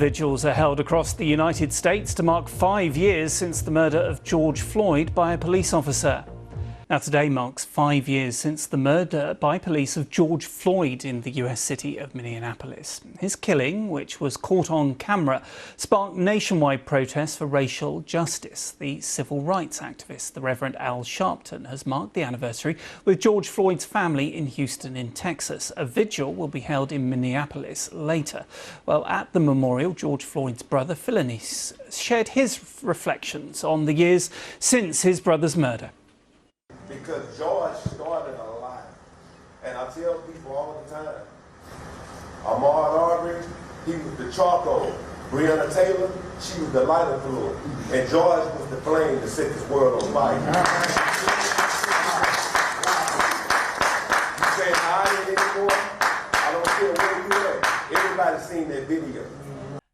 Vigils are held across the United States to mark 5 years since the murder of George Floyd by a police officer. Now, today marks 5 years since the murder by police of George Floyd in the US city of Minneapolis. His killing, which was caught on camera, sparked nationwide protests for racial justice. The civil rights activist, the Reverend Al Sharpton, has marked the anniversary with George Floyd's family in Houston in Texas. A vigil will be held in Minneapolis later. Well, at the memorial, George Floyd's brother, Philanese, shared his reflections on the years since his brother's murder. Because George started a lot. And I tell people all the time, Ahmaud Arbery, he was the charcoal. Breonna Taylor, she was the lighter fluid. And George was the flame that set this world on fire. You can't hide it anymore. I don't care where you at. Everybody's seen that video.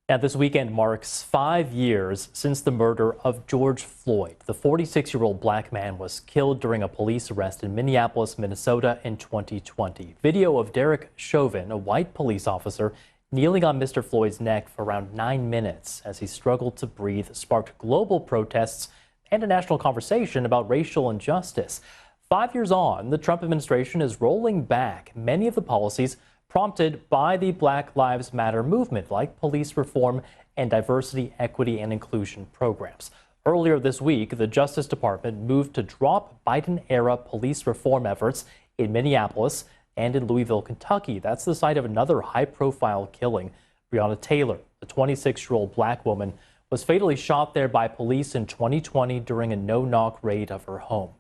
Now, this weekend marks 5 years since the murder of George Floyd. The 46-year-old black man was killed during a police arrest in Minneapolis, Minnesota in 2020. Video of Derek Chauvin, a white police officer, kneeling on Mr. Floyd's neck for around 9 minutes as he struggled to breathe, sparked global protests and a national conversation about racial injustice. 5 years on, the Trump administration is rolling back many of the policies prompted by the Black Lives Matter movement, like police reform and diversity, equity, and inclusion programs. Earlier this week, the Justice Department moved to drop Biden-era police reform efforts in Minneapolis and in Louisville, Kentucky. That's the site of another high-profile killing. Breonna Taylor, the 26-year-old black woman, was fatally shot there by police in 2020 during a no-knock raid of her home.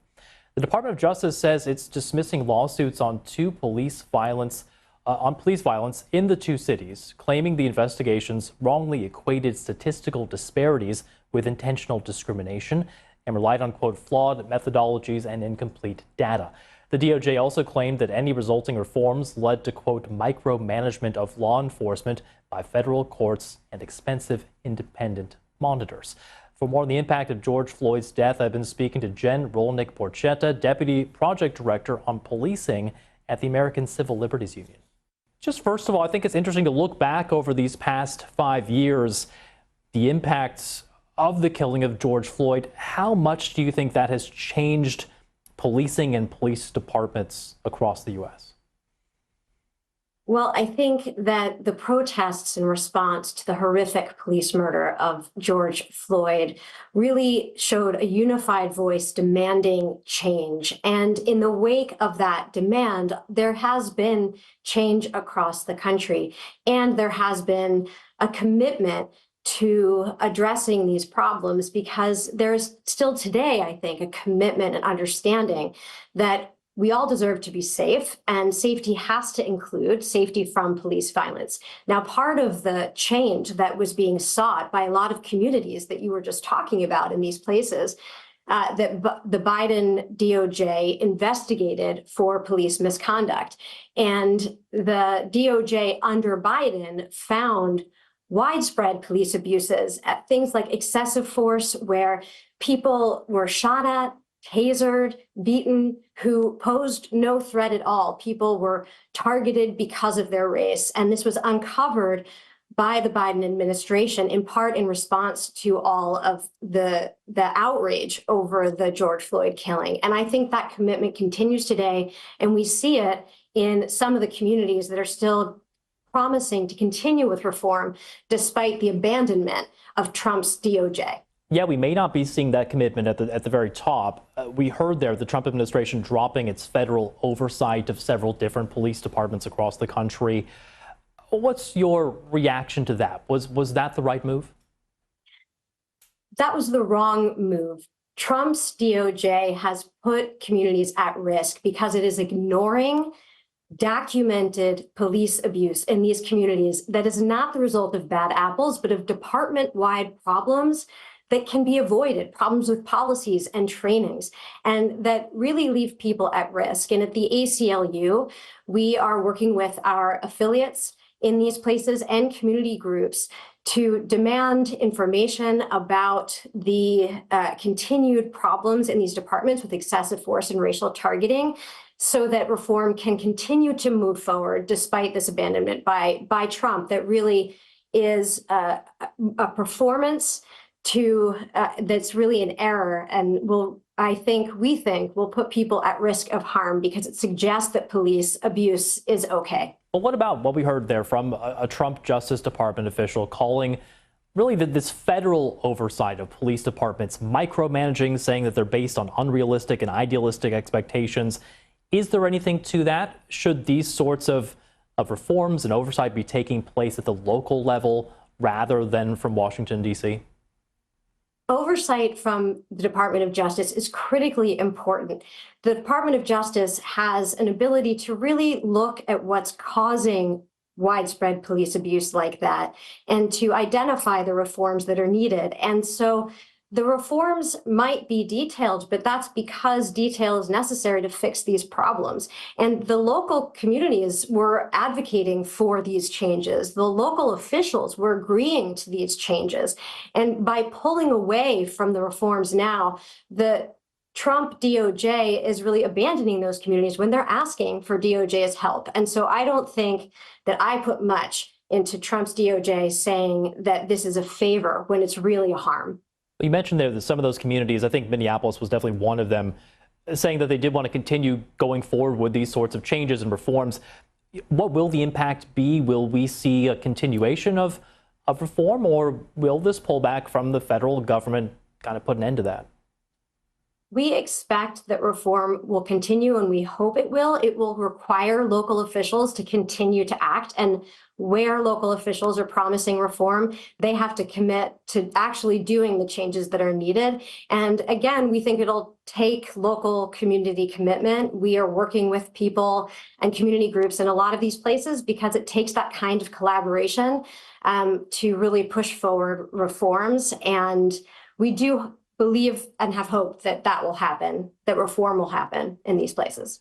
The Department of Justice says it's dismissing lawsuits on police violence in the two cities, claiming the investigations wrongly equated statistical disparities with intentional discrimination and relied on, quote, flawed methodologies and incomplete data. The DOJ also claimed that any resulting reforms led to, quote, micromanagement of law enforcement by federal courts and expensive independent monitors. For more on the impact of George Floyd's death, I've been speaking to Jen Rolnick-Porchetta, Deputy Project Director on Policing at the American Civil Liberties Union. Just first of all, I think it's interesting to look back over these past 5 years, the impacts of the killing of George Floyd. How much do you think that has changed policing and police departments across the U.S.? Well, I think that the protests in response to the horrific police murder of George Floyd really showed a unified voice demanding change. And in the wake of that demand, there has been change across the country. And there has been a commitment to addressing these problems, because there's still today, I think, a commitment and understanding that we all deserve to be safe, and safety has to include safety from police violence. Now, part of the change that was being sought by a lot of communities that you were just talking about in these places, that the Biden DOJ investigated for police misconduct. And the DOJ under Biden found widespread police abuses at things like excessive force, where people were shot at, tasered, beaten, who posed no threat at all. People were targeted because of their race. And this was uncovered by the Biden administration, in part in response to all of the outrage over the George Floyd killing. And I think that commitment continues today. And we see it in some of the communities that are still promising to continue with reform despite the abandonment of Trump's DOJ. Yeah, we may not be seeing that commitment at the very top. We heard there the Trump administration dropping its federal oversight of several different police departments across the country. What's your reaction to that? Was that the right move? That was the wrong move. Trump's DOJ has put communities at risk because it is ignoring documented police abuse in these communities that is not the result of bad apples, but of department-wide problems that can be avoided, problems with policies and trainings, and that really leave people at risk. And at the ACLU, we are working with our affiliates in these places and community groups to demand information about the continued problems in these departments with excessive force and racial targeting, so that reform can continue to move forward despite this abandonment by Trump that really is a performance to that's really an error, and we think will put people at risk of harm because it suggests that police abuse is okay. But what about what we heard there from a Trump Justice Department official calling really this federal oversight of police departments micromanaging, saying that they're based on unrealistic and idealistic expectations? Is there anything to that? Should these sorts of reforms and oversight be taking place at the local level rather than from Washington, D.C.? Oversight from the Department of Justice is critically important. The Department of Justice has an ability to really look at what's causing widespread police abuse like that and to identify the reforms that are needed. And so the reforms might be detailed, but that's because detail is necessary to fix these problems. And the local communities were advocating for these changes. The local officials were agreeing to these changes. And by pulling away from the reforms now, the Trump DOJ is really abandoning those communities when they're asking for DOJ's help. And so I don't think that I put much into Trump's DOJ saying that this is a favor when it's really a harm. You mentioned there that some of those communities, I think Minneapolis was definitely one of them, saying that they did want to continue going forward with these sorts of changes and reforms. What will the impact be? Will we see a continuation of reform, or will this pullback from the federal government kind of put an end to that? We expect that reform will continue, and we hope it will. It will require local officials to continue to act. And where local officials are promising reform, they have to commit to actually doing the changes that are needed. And again, we think it'll take local community commitment. We are working with people and community groups in a lot of these places because it takes that kind of collaboration to really push forward reforms. And we do believe and have hope that that will happen, that reform will happen in these places.